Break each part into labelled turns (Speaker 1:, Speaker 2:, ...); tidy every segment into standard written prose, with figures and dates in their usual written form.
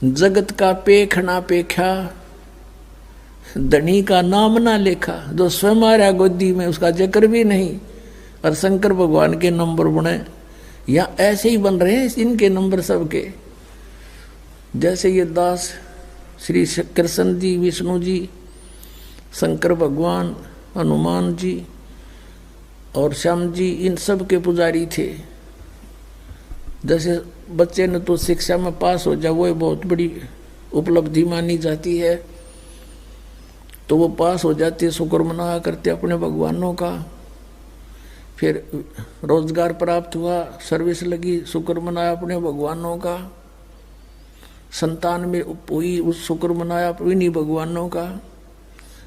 Speaker 1: जगत का पेख ना पेखा, धनी का नाम ना लेखा। जो स्वयं आ रहा गोदी में उसका जिक्र भी नहीं, और शंकर भगवान के नंबर बने या ऐसे ही बन रहे हैं इनके नंबर सबके। जैसे ये दास श्री कृष्ण जी, विष्णु जी, शंकर भगवान, हनुमान जी और श्याम जी, इन सब के पुजारी थे। जैसे बच्चे ने तो शिक्षा में पास हो जाए वो बहुत बड़ी उपलब्धि मानी जाती है, तो वो पास हो जाते, शुक्र मनाया करते अपने भगवानों का। फिर रोजगार प्राप्त हुआ, सर्विस लगी, शुक्र मनाया अपने भगवानों का। संतान में हुई, उस शुक्र मनाया इन्हीं भगवानों का।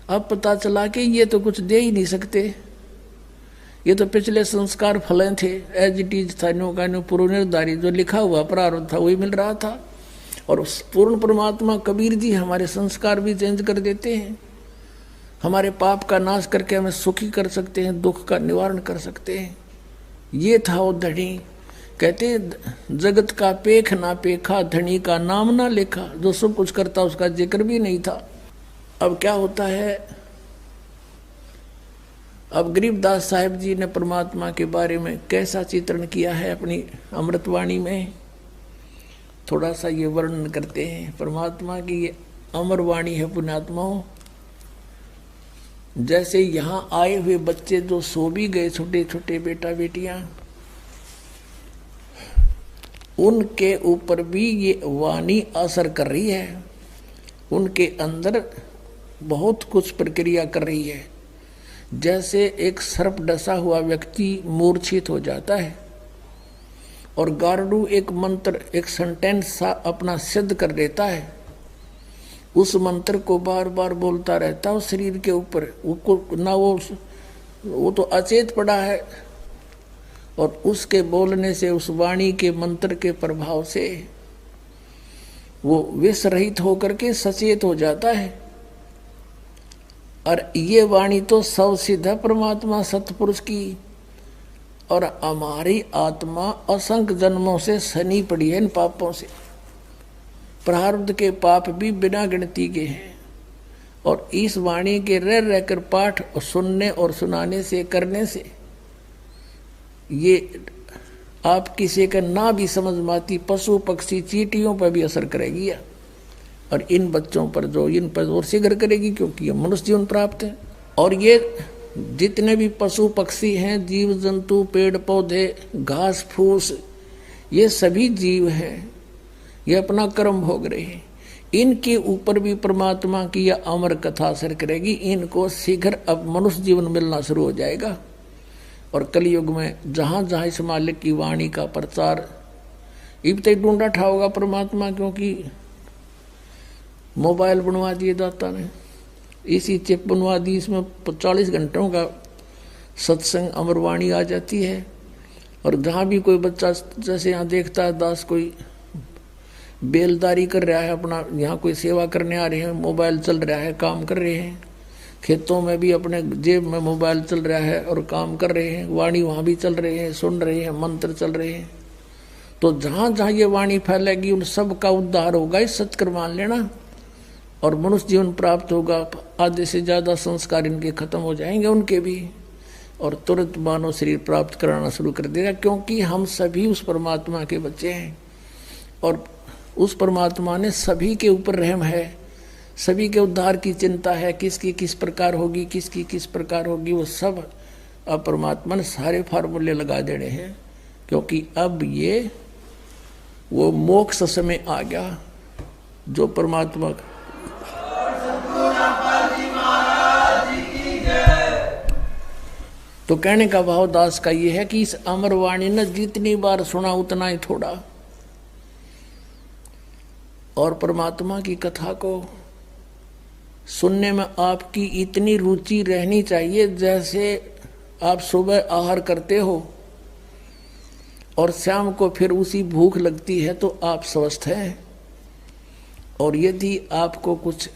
Speaker 1: अब पता चला कि ये तो कुछ दे ही नहीं सकते, ये तो पिछले संस्कार फले थे, एज इट इज था, नो का नो पूर्व निर्धारित जो लिखा हुआ प्रारब्ध था वही मिल रहा था। और पूर्ण परमात्मा कबीर जी हमारे संस्कार भी चेंज कर देते हैं, हमारे पाप का नाश करके हमें सुखी कर सकते हैं, दुख का निवारण कर सकते हैं। ये था वो धनी। कहते जगत का पेख ना पेखा, धनी का नाम ना लेखा। जो सब कुछ करता उसका जिक्र भी नहीं था। अब क्या होता है, अब गरीबदास साहिब जी ने परमात्मा के बारे में कैसा चित्रण किया है अपनी अमृतवाणी में, थोड़ा सा ये वर्णन करते हैं। परमात्मा की ये अमर वाणी है पुण्यात्माओं। जैसे यहाँ आए हुए बच्चे जो सो भी गए, छोटे छोटे बेटा बेटियां, उनके ऊपर भी ये वाणी असर कर रही है, उनके अंदर बहुत कुछ प्रक्रिया कर रही है। जैसे एक सर्प डसा हुआ व्यक्ति मूर्छित हो जाता है और गारडू एक मंत्र, एक सेंटेंस सा अपना सिद्ध कर देता है, उस मंत्र को बार बार बोलता रहता है शरीर के ऊपर, ना वो तो अचेत पड़ा है, और उसके बोलने से, उस वाणी के मंत्र के प्रभाव से वो विष रहित होकर के सचेत हो जाता है। और ये वाणी तो सब सिद्ध है परमात्मा सतपुरुष की, और हमारी आत्मा असंख्य जन्मों से सनी पड़ी है इन पापों से। प्रारब्ध के पाप भी बिना गिनती के हैं, और इस वाणी के रह रहकर पाठ और सुनने और सुनाने से, करने से ये आप किसी का ना भी समझ माती पशु पक्षी चींटियों पर भी असर करेगी, और इन बच्चों पर जो इन पर और शीघ्र करेगी, क्योंकि ये मनुष्य जीवन प्राप्त है। और ये जितने भी पशु पक्षी हैं, जीव जंतु, पेड़ पौधे, घास फूस, ये सभी जीव हैं, ये अपना कर्म भोग रहे हैं। इनके ऊपर भी परमात्मा की यह अमर कथा असर करेगी। इनको शीघ्र अब मनुष्य जीवन मिलना शुरू हो जाएगा। और कलयुग में जहाँ जहाँ इस मालिक की वाणी का प्रचार इब तक ढूंढा ठा होगा परमात्मा, क्योंकि मोबाइल बनवा दिए दाता ने, इसी चिप बनवा दी, इसमें 40 घंटों का सत्संग अमरवाणी आ जाती है। और जहाँ भी कोई बच्चा, जैसे यहाँ देखता है दास कोई बेलदारी कर रहा है अपना, यहाँ कोई सेवा करने आ रहे हैं, मोबाइल चल रहा है, काम कर रहे हैं, खेतों में भी अपने जेब में मोबाइल चल रहा है और काम कर रहे हैं, वाणी वहाँ भी चल रहे हैं, सुन रहे हैं, मंत्र चल रहे हैं। तो जहाँ जहाँ ये वाणी फैलेगी उन सब का उद्धार होगा, इस सत्कर मान लेना, और मनुष्य जीवन प्राप्त होगा। आधे से ज़्यादा संस्कार इनके खत्म हो जाएंगे उनके भी, और तुरंत मानव शरीर प्राप्त कराना शुरू कर देगा, क्योंकि हम सभी उस परमात्मा के बच्चे हैं, और उस परमात्मा ने सभी के ऊपर रहम है, सभी के उद्धार की चिंता है, किसकी किस प्रकार होगी, किसकी किस प्रकार होगी, वो सब अब परमात्मा ने सारे फार्मूले लगा देने हैं। क्योंकि अब ये वो मोक्ष समय आ गया जो परमात्मा तो कहने का भाव दास का ये है कि इस अमरवाणी ने जितनी बार सुना उतना ही थोड़ा, और परमात्मा की कथा को सुनने में आपकी इतनी रुचि रहनी चाहिए जैसे आप सुबह आहार करते हो और शाम को फिर उसी भूख लगती है तो आप स्वस्थ हैं। और यदि आपको कुछ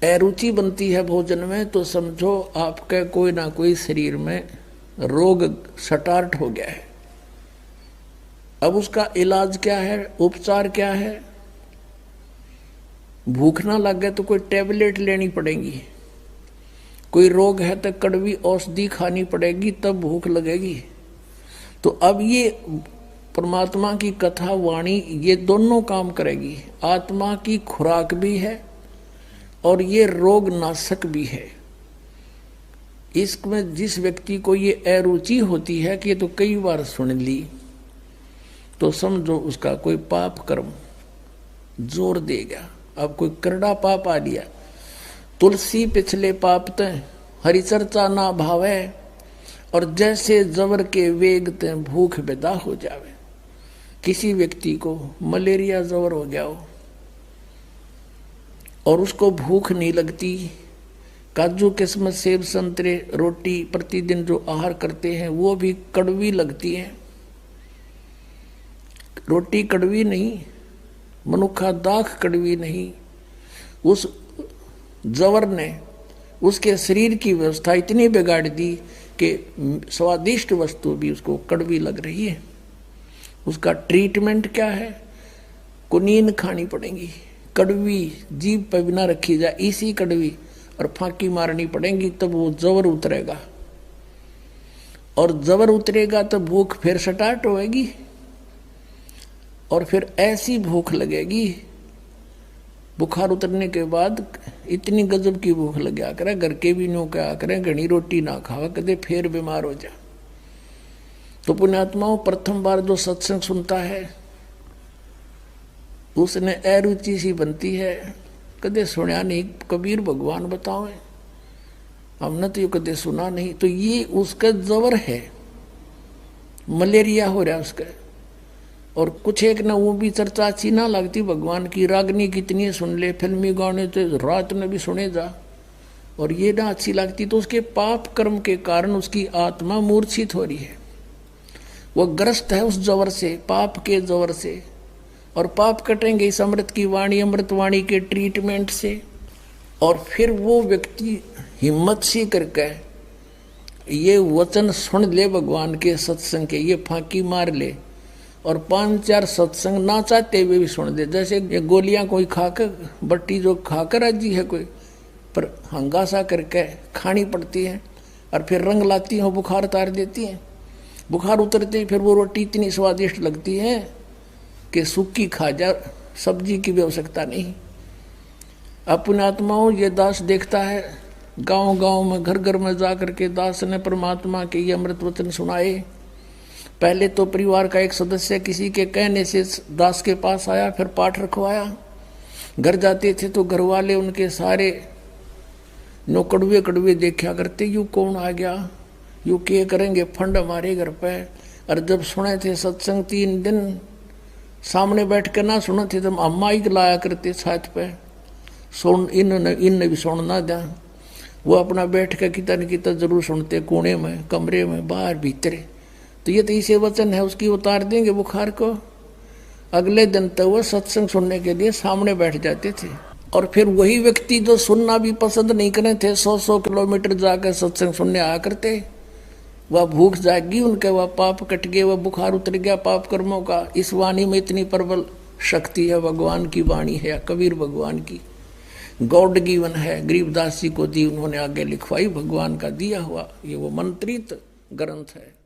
Speaker 1: अरुचि बनती है भोजन में तो समझो आपके कोई ना कोई शरीर में रोग स्टार्ट हो गया है। अब उसका इलाज क्या है, उपचार क्या है? भूख ना लगे तो कोई टेबलेट लेनी पड़ेगी, कोई रोग है तो कड़वी औषधि खानी पड़ेगी, तब भूख लगेगी। तो अब ये परमात्मा की कथा वाणी ये दोनों काम करेगी, आत्मा की खुराक भी है और ये रोग नाशक भी है। इसमें जिस व्यक्ति को ये अरुचि होती है कि ये तो कई बार सुन ली, तो समझो उसका कोई पाप कर्म जोर देगा। अब कोई करड़ा पाप आ लिया, तुलसी पिछले पाप तय हरि चर्चा ना भावे, और जैसे जवर के वेग तय भूख बेदा हो जावे। किसी व्यक्ति को मलेरिया जवर हो गया हो और उसको भूख नहीं लगती, काजू किस्मत सेब संतरे रोटी प्रतिदिन जो आहार करते हैं वो भी कड़वी लगती है। रोटी कड़वी नहीं, मनुखा दाख कड़वी नहीं, उस जवर ने उसके शरीर की व्यवस्था इतनी बिगाड़ दी कि स्वादिष्ट वस्तु भी उसको कड़वी लग रही है। उसका ट्रीटमेंट क्या है? कुनीन खानी पड़ेगी, कड़वी जीभ पे बिना रखी जाए इसी कड़वी, और फांकी मारनी पड़ेगी, तब वो जवर उतरेगा। और जवर उतरेगा तो भूख फिर स्टार्ट होएगी, और फिर ऐसी भूख लगेगी, बुखार उतरने के बाद इतनी गजब की भूख लगा करे, घर के भी नो क्या करें, घनी रोटी ना खावा कदे फिर बीमार हो जा। तो पुण्यात्माओं, प्रथम बार जो सत्संग सुनता है उसने अरुचि सी बनती है, कदे सुना नहीं, कबीर भगवान बताओ, हमने तो ये कदे सुना नहीं। तो ये उसका जवर है, मलेरिया हो रहा है उसका। और कुछ एक ना वो भी चर्चा अच्छी ना लगती भगवान की, रागनी कितनी सुन ले, फिल्मी गाने तो रात में भी सुने जा, और ये ना अच्छी लगती, तो उसके पाप कर्म के कारण उसकी आत्मा मूर्छित हो रही है। वो ग्रस्त है उस जवर से, पाप के जवर से, और पाप कटेंगे इस अमृत की वाणी, अमृत वाणी के ट्रीटमेंट से। और फिर वो व्यक्ति हिम्मत सी करके ये वचन सुन ले भगवान के सत्संग के, ये फांकी मार ले और 5-4 सत्संग ना चाहते हुए भी सुन दे। जैसे ये गोलियां कोई खाकर, बट्टी जो खाकर राजी है कोई, पर हंगासा करके खानी पड़ती है, और फिर रंग लाती है, बुखार उतार देती है। बुखार उतरते ही फिर वो रोटी इतनी स्वादिष्ट लगती है कि सूखी खा जा, सब्जी की भी आवश्यकता नहीं। अपने आत्माओं, ये दास देखता है गांव गांव में, घर घर में जा करके दास ने परमात्मा के ये अमृत वचन सुनाए। पहले तो परिवार का एक सदस्य किसी के कहने से दास के पास आया, फिर पाठ रखवाया। घर जाते थे तो घर वाले उनके सारे नो कड़वे कड़वे देखा करते, यू कौन आ गया, यू क्या करेंगे फंड हमारे घर पे। और जब सुने थे सत्संग 3 दिन सामने बैठ के ना सुने थे, तो अम्मा ही लाया करते छत पे, सुन इन भी सुनना दिया। वो अपना बैठ के कितना न कितना जरूर सुनते, कोने में, कमरे में, बाहर भीतर। तो ये तो इसे वचन है, उसकी उतार देंगे बुखार को। अगले दिन तो वो सत्संग सुनने के लिए सामने बैठ जाते थे। और फिर वही व्यक्ति जो सुनना भी पसंद नहीं करते थे, 100-100 किलोमीटर जाकर सत्संग सुनने आया करते, वह भूख जागी उनके, वह पाप कट गए, वह बुखार उतर गया पाप कर्मों का। इस वाणी में इतनी प्रबल शक्ति है, भगवान की वाणी है, कबीर भगवान की गॉड गिवन है, गरीबदास जी को दी उन्होंने, आगे लिखवाई भगवान का दिया हुआ, ये वो मंत्रित ग्रंथ है।